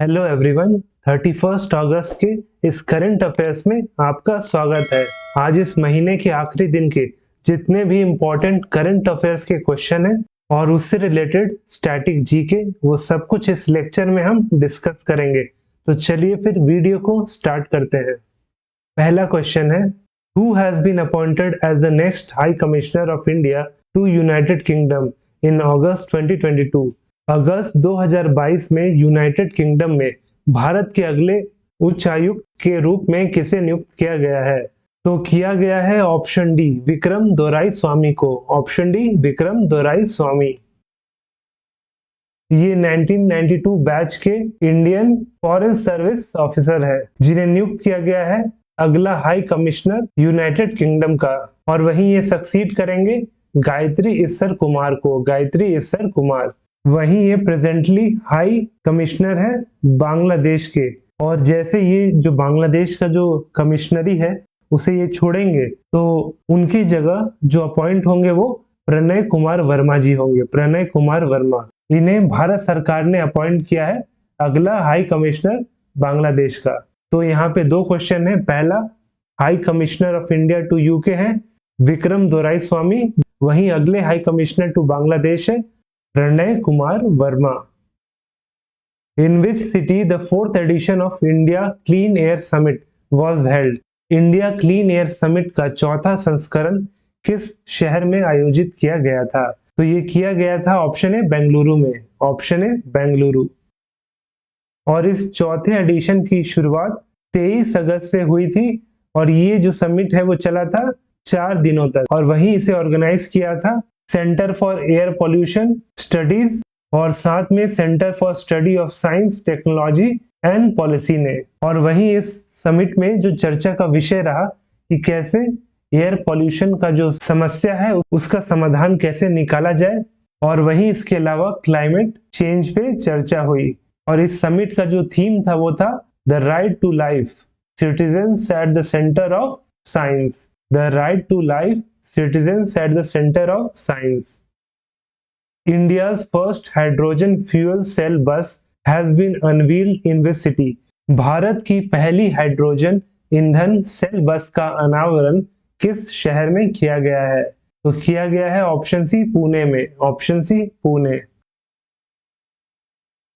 Hello everyone. 31 अगस्त के इस current affairs में आपका स्वागत है। आज इस महीने के आखिरी दिन के जितने भी इम्पोर्टेंट करंट अफेयर्स के क्वेश्चन हैं और उससे रिलेटेड स्टैटिक जीके वो सब कुछ इस लेक्चर में हम डिस्कस करेंगे। तो चलिए फिर वीडियो को स्टार्ट करते हैं। पहला क्वेश्चन है, who has been appointed as the next high commissioner of India to United Kingdom in August 2022। अगस्त 2022 में यूनाइटेड किंगडम में भारत के अगले उच्चायुक्त के रूप में किसे नियुक्त किया गया है? तो किया गया है ऑप्शन डी विक्रम दोराई स्वामी को। ऑप्शन डी विक्रम दोराई स्वामी। ये 1992 बैच के इंडियन फॉरेन सर्विस ऑफिसर है जिन्हें नियुक्त किया गया है अगला हाई कमिश्नर यूनाइटेड किंगडम का, और वहीं ये सक्सीड करेंगे गायत्री ईसर कुमार को। गायत्री ईसर कुमार वहीं ये प्रेजेंटली हाई कमिश्नर है बांग्लादेश के, और जैसे ये जो बांग्लादेश का जो कमिश्नरी है उसे ये छोड़ेंगे तो उनकी जगह जो अपॉइंट होंगे वो प्रणय कुमार वर्मा जी होंगे। प्रणय कुमार वर्मा, इन्हें भारत सरकार ने अपॉइंट किया है अगला हाई कमिश्नर बांग्लादेश का। तो यहाँ पे दो क्वेश्चन है। पहला, high commissioner of India to UK है विक्रम दोराई स्वामी, वहीं अगले हाई कमिश्नर टू बांग्लादेश है Pranay Kumar Verma. In which city the 4th edition of India clean air summit was held? India clean air summit का चौथा संस्करण किस शहर में आयोजित किया गया था? तो ये किया गया था ऑप्शन है बेंगलुरु में। ऑप्शन है बेंगलुरु। और इस चौथे एडिशन की शुरुआत 23 अगस्त से हुई थी और ये जो समिट है वो चला था 4 दिनों तक, और वहीं इसे ऑर्गेनाइज किया था centre for air pollution studies और साथ में centre for study of science technology and policy ने। और वहीं इस समिट में जो चर्चा का विषय रहा कि कैसे एयर पोल्यूशन का जो समस्या है उसका समाधान कैसे निकाला जाए, और वहीं इसके अलावा क्लाइमेट चेंज पे चर्चा हुई। और इस समिट का जो थीम था वो था the right to life, citizens at the centre of science. The right to life, citizens at the centre of science. India's first hydrogen fuel cell bus has been unveiled in this city. Bharat की पहली hydrogen ईंधन cell बस का अनावरण किस शहर में किया गया है? तो किया गया है ऑप्शन सी पुणे में। Option C Pune.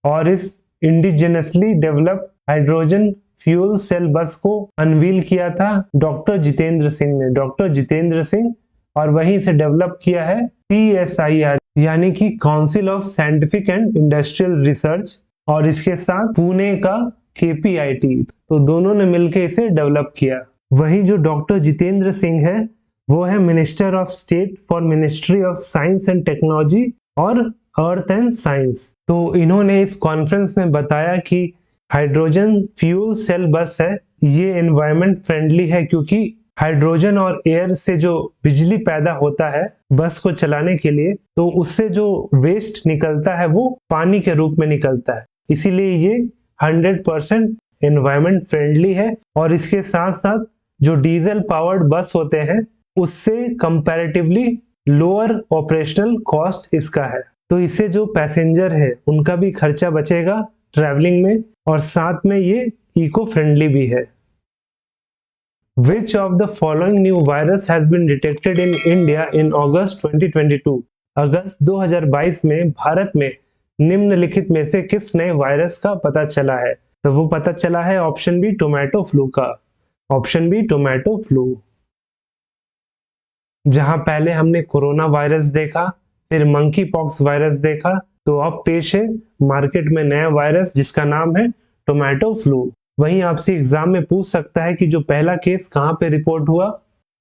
और इस indigenously developed hydrogen fuel cell bus को अनवील किया था डॉक्टर जितेंद्र सिंह ने। डॉक्टर जितेंद्र सिंह। और वहीं इसे डेवलप किया है CSIR यानी कि council of scientific and industrial research, और इसके साथ पुणे का KPIT। तो दोनों ने मिलकर इसे डेवलप किया। वहीं जो डॉक्टर जितेंद्र सिंह है वो है minister of state for ministry of science and technology और अर्थ एंड साइंस। तो इन्होंने इस कॉन्फ्रेंस में बताया कि हाइड्रोजन फ्यूल सेल बस है ये एनवायरमेंट फ्रेंडली है, क्योंकि हाइड्रोजन और एयर से जो बिजली पैदा होता है बस को चलाने के लिए, तो उससे जो वेस्ट निकलता है वो पानी के रूप में निकलता है, इसीलिए ये 100% एनवायरमेंट फ्रेंडली है। और इसके साथ साथ जो डीजल पावर्ड बस होते हैं उससे कंपैरेटिवली लोअर ऑपरेशनल कॉस्ट इसका है। तो इससे जो पैसेंजर है उनका भी खर्चा बचेगा ट्रैवलिंग में, और साथ में ये इको फ्रेंडली भी है। Which of the following new virus has been detected in India in August 2022? अगस्त 2022 में भारत में निम्नलिखित में से किस नए वायरस का पता चला है? तो वो पता चला है ऑप्शन बी टोमेटो फ्लू का। Option B tomato flu. जहां पहले हमने कोरोना वायरस देखा, फिर मंकी पॉक्स वायरस देखा, तो अब पेश है मार्केट में नया वायरस जिसका नाम है टोमेटो फ्लू। वहीं आपसे एग्जाम में पूछ सकता है कि जो पहला केस कहाँ पे रिपोर्ट हुआ,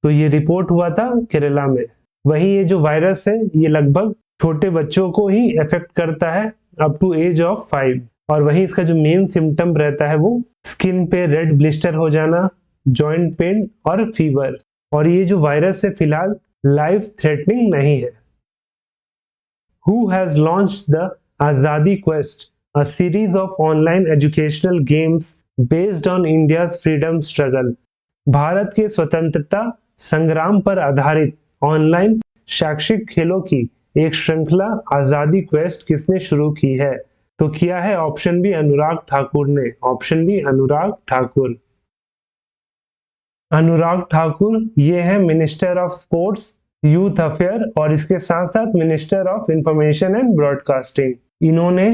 तो ये रिपोर्ट हुआ था केरला में। वहीं ये जो वायरस है ये लगभग छोटे बच्चों को ही अफेक्ट करता है अप टू एज ऑफ 5, और वहीं इसका जो मेन सिम्टम रहता है वो स्किन पे रेड ब्लिस्टर हो जाना, जॉइंट पेन और फीवर। और ये जो वायरस है फिलहाल लाइफ थ्रेटनिंग नहीं है। Who has launched the Azadi Quest, a series of online educational games based on India's freedom struggle? Bharat के स्वतंत्रता संग्राम पर आधारित ऑनलाइन शैक्षिक खेलों की एक श्रृंखला आजादी क्वेस्ट किसने शुरू की है? तो किया है ऑप्शन बी अनुराग ठाकुर ने, ऑप्शन बी अनुराग ठाकुर। अनुराग ठाकुर ये है minister of sports youth affair और इसके साथ साथ minister of information and broadcasting. इन्होंने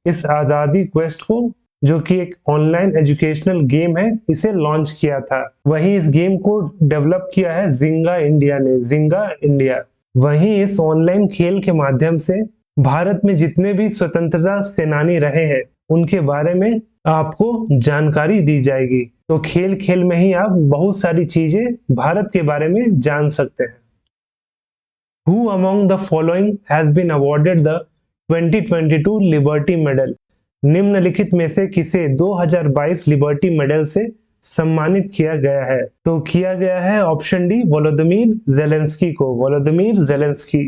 इस आजादी क्वेस्ट को, जो कि एक ऑनलाइन एजुकेशनल गेम है, इसे लॉन्च किया था। वहीं इस गेम को डेवलप किया है जिंगा इंडिया ने, जिंगा इंडिया। वहीं इस ऑनलाइन खेल के माध्यम से भारत में जितने भी स्वतंत्रता सेनानी रहे हैं उनके बारे में आपको जानकारी दी जाएगी। तो खेल खेल में ही आप बहुत सारी चीजें भारत के बारे में जान सकते हैं। Who among the following has been awarded the 2022 liberty medal? निम्नलिखित में से किसे 2022 लिबर्टी मेडल से सम्मानित किया गया है? तो किया गया है ऑप्शन डी वोलोदिमीर जेलेंस्की को, वोलोदिमीर जेलेंस्की।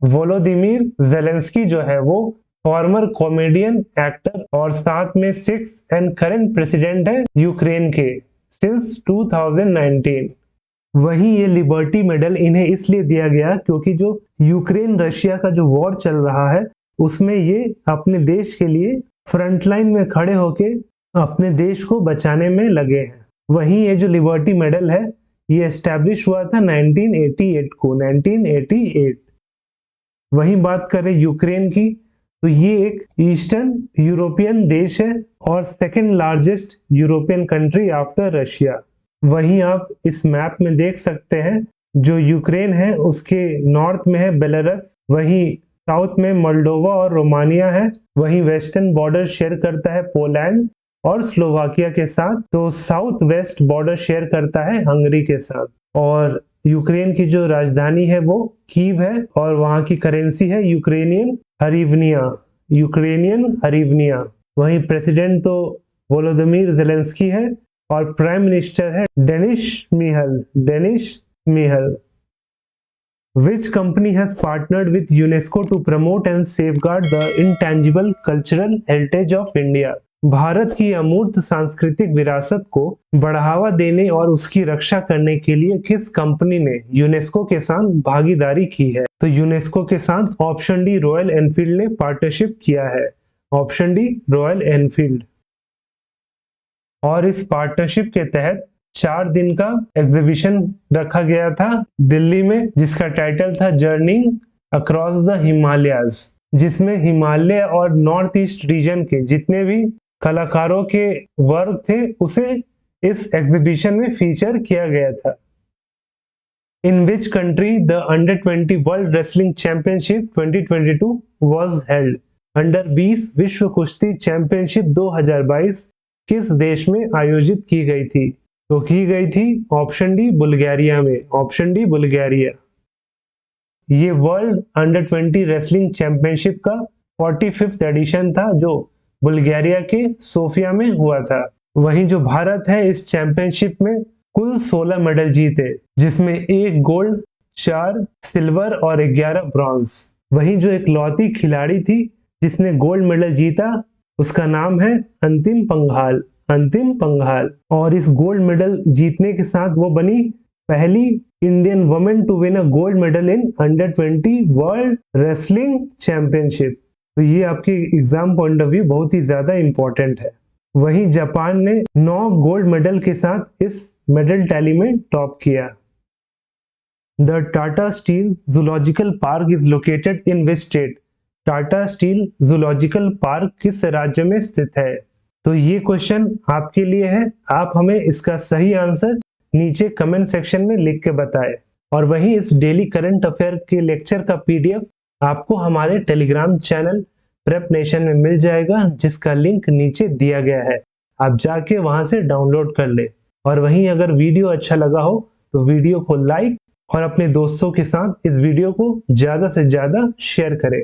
वोलोदिमीर जेलेंस्की जो है वो फॉर्मर कॉमेडियन, एक्टर और साथ में 6 एंड करंट प्रेसिडेंट है यूक्रेन के सिंस 2019। वहीं ये लिबर्टी मेडल इन्हें इसलिए दिया गया क्योंकि जो यूक्रेन रशिया का जो वॉर चल रहा है उसमें ये अपने देश के लिए फ्रंटलाइन में खड़े होके अपने देश को बचाने में लगे हैं। वहीं ये जो लिबर्टी मेडल है ये एस्टैब्लिश हुआ था 1988 को, 1988। वहीं बात करें यूक्रेन की तो ये एक ईस्टर्न यूरोपियन देश है और second largest European country after Russia. वहीं आप इस मैप में देख सकते हैं जो यूक्रेन है उसके नॉर्थ में है बेलारूस, वहीं साउथ में मोल्डोवा और रोमानिया है, वहीं वेस्टर्न बॉर्डर शेयर करता है पोलैंड और स्लोवाकिया के साथ, तो साउथ वेस्ट बॉर्डर शेयर करता है हंगरी के साथ। और यूक्रेन की जो राजधानी है वो कीव है और वहां की करेंसी है यूक्रेनियन हरीवनिया, यूक्रेनियन हरीवनिया। वहीं प्रेसिडेंट तो वोलोदिमीर जेलेंस्की है और प्राइम मिनिस्टर है Denys Shmyhal, Denys Shmyhal. Which company has partnered with UNESCO to promote and safeguard the intangible cultural heritage of India? Bharat की अमूर्त सांस्कृतिक विरासत को बढ़ावा देने और उसकी रक्षा करने के लिए किस कंपनी ने यूनेस्को के साथ भागीदारी की है? तो यूनेस्को के साथ ऑप्शन डी रॉयल एनफील्ड ने पार्टनरशिप किया है, ऑप्शन डी रॉयल एनफील्ड। और इस पार्टनरशिप के तहत 4 दिन का एग्जीबिशन रखा गया था दिल्ली में जिसका टाइटल था जर्निंग अक्रॉस द हिमालयाज, जिसमें हिमालय और नॉर्थ ईस्ट रीजन के जितने भी कलाकारों के वर्क थे उसे इस एग्जीबिशन में फीचर किया गया था। In which country the under 20 world wrestling championship 2022 was held? Under 20 विश्व कुश्ती चैंपियनशिप 2022 किस देश में आयोजित की गई थी? तो की गई थी ऑप्शन डी बुल्गारिया में, ऑप्शन डी बुल्गारिया। ये वर्ल्ड अंडर 20 रेसलिंग चैंपियनशिप का 45th एडिशन था जो बुल्गारिया के सोफिया में हुआ था। वहीं जो भारत है इस चैंपियनशिप में कुल 16 मेडल जीते जिसमें 1 गोल्ड, 4 सिल्वर और 11 ब्रॉन्ज। वहीं जो एक लौती खिलाड़ी थी जिसने गोल्ड मेडल जीता उसका नाम है अंतिम पंघाल, अंतिम पंघाल। और इस गोल्ड मेडल जीतने के साथ वो बनी पहली Indian women to win a gold medal in under 20 world wrestling championship. तो ये आपके एग्जाम पॉइंट ऑफ व्यू बहुत ही ज्यादा इंपॉर्टेंट है। वहीं जापान ने 9 गोल्ड मेडल के साथ इस मेडल टैली में टॉप किया। The Tata steel zoological park is located in which state? Tata steel zoological park किस राज्य में स्थित है? तो ये क्वेश्चन आपके लिए है, आप हमें इसका सही आंसर नीचे कमेंट सेक्शन में लिख के बताएं। और वहीं इस डेली करंट अफेयर के लेक्चर का पीडीएफ आपको हमारे टेलीग्राम चैनल प्रेप नेशन में मिल जाएगा जिसका लिंक नीचे दिया गया है, आप जाके वहां से डाउनलोड कर ले। और वहीं अगर वीडियो अच्छा लगा हो तो वीडियो को लाइक और अपने दोस्तों के साथ इस वीडियो को ज्यादा से ज्यादा शेयर करें।